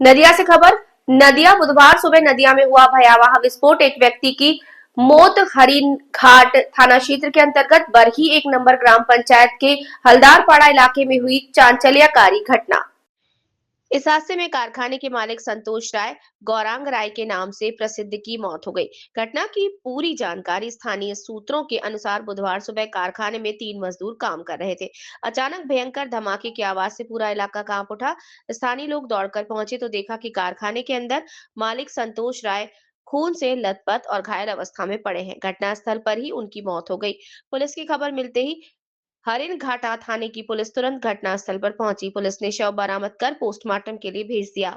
नदिया से खबर। नदिया बुधवार सुबह नदिया में हुआ भयावह विस्फोट। एक व्यक्ति की मौत हरिन घाट थाना क्षेत्र के अंतर्गत बरही 1 नंबर ग्राम पंचायत के हलदारपाड़ा इलाके में हुई चांचल्यकारी घटना। इस हादसे में कारखाने के मालिक संतोष राय गौरांग राय के नाम से प्रसिद्ध की मौत हो गई। घटना की पूरी जानकारी स्थानीय सूत्रों के अनुसार बुधवार सुबह कारखाने में 3 मजदूर काम कर रहे थे। अचानक भयंकर धमाके की आवाज से पूरा इलाका कांप उठा। स्थानीय लोग दौड़कर पहुंचे तो देखा कि कारखाने के अंदर मालिक संतोष राय खून से लथपथ और घायल अवस्था में पड़े हैं। घटनास्थल पर ही उनकी मौत हो गई। पुलिस की खबर मिलते ही हरिन घाटा थाने की पुलिस तुरंत घटनास्थल पर पहुंची। पुलिस ने शव बरामद कर पोस्टमार्टम के लिए भेज दिया।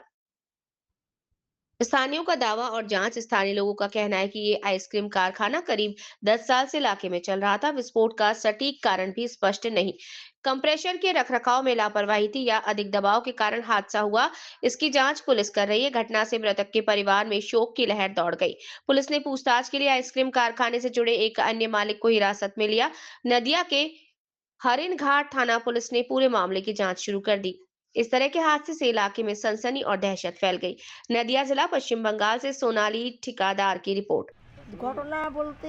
स्थानीयों का दावा और जांच। स्थानीय लोगों का कहना है कि ये आइसक्रीम कारखाना करीब 10 साल से इलाके में चल रहा था। विस्फोट का सटीक कारण भी स्पष्ट नहीं। कंप्रेशर के रखरखाव में लापरवाही थी या अधिक दबाव के कारण हादसा हुआ, इसकी जांच पुलिस कर रही है। घटना से मृतक के परिवार में शोक की लहर दौड़ गई। पुलिस ने पूछताछ के लिए आइसक्रीम कारखाने से जुड़े एक अन्य मालिक को हिरासत में लिया। नदिया के हरिन घाट थाना पुलिस ने पूरे मामले की जांच शुरू कर दी। इस तरह के हादसे से इलाके में सनसनी और दहशत फैल गई। नदिया जिला पश्चिम बंगाल से सोनाली ठिकादार की रिपोर्ट। ঘটনা বলতে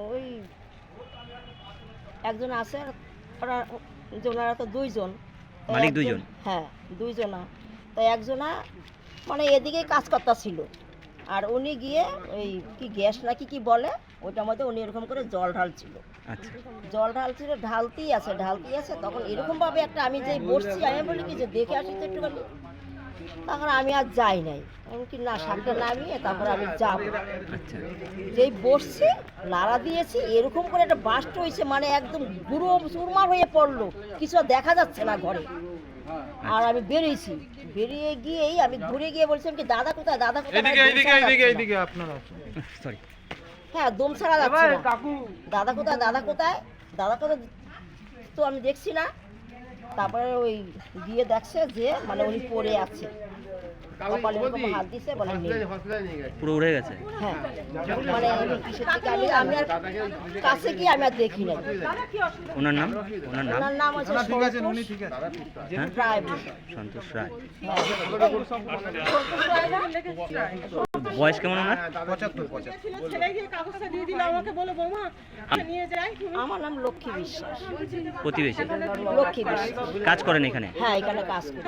ওই একজন আছে, ওরা ওনারা তো দুইজন। তো মালিক একজন, দুইজন? হ্যাঁ দুইজনা। তো একজনা মানে এদিকেই কাজ করতে ছিল, আর উনি গিয়ে ওই কি গ্যাস নাকি কি বলে ওইটার মধ্যে উনি এরকম করে জল ঢালছিল। আচ্ছা, জল ঢালছিল, ঢালতেই আছে তখন এরকমভাবে একটা আমি যেই বসছি আমি বলি কি যে দেখে আসি তো একটুখানি। তখন আমি আর যাই নাই, আমি কি না সামনে নামিয়ে তারপরে আমি যাবো। আচ্ছা, যেই বসছি নাড়া দিয়েছি এরকম করে একটা বাস্ট হয়েছে, মানে একদম গুঁড়ো চুরমার হয়ে পড়লো, কিছু আর দেখা যাচ্ছে না ঘরে। আর আমি বেরিয়েছি, বেরিয়ে গিয়েই আমি ঘুরে গিয়ে বলছিলাম কি দাদা কোথায়, দাদা কোথায়, সরি। হ্যাঁ দম ছাড়া যাচ্ছে না, দাদা কোথায়, দাদা কোথায়, দাদা কোথায়, তো আমি দেখছি না। তারপরে ওই গিয়ে দেখছে যে মানে উনি পড়ে আছে, কপালে এরকম হাত দিছে, বলে নেই। পুরো উড়ে গেছে। হ্যাঁ মানে আমি কিসের থেকে আমি আর কাছে গিয়ে আমি আর দেখি নাই। ওনার নাম? ওনার নাম? ওনার নাম হচ্ছে হ্যাঁ? রায়। সন্তোষ রায়। হ্যাঁ। বয়স কেমন ওনার? 75। আমার নাম লক্ষ্মী বিশ্বাস। প্রতিবেশী? লক্ষ্মী বিশ্বাস। কাজ করেন এখানে? হ্যাঁ এখানে কাজ করি।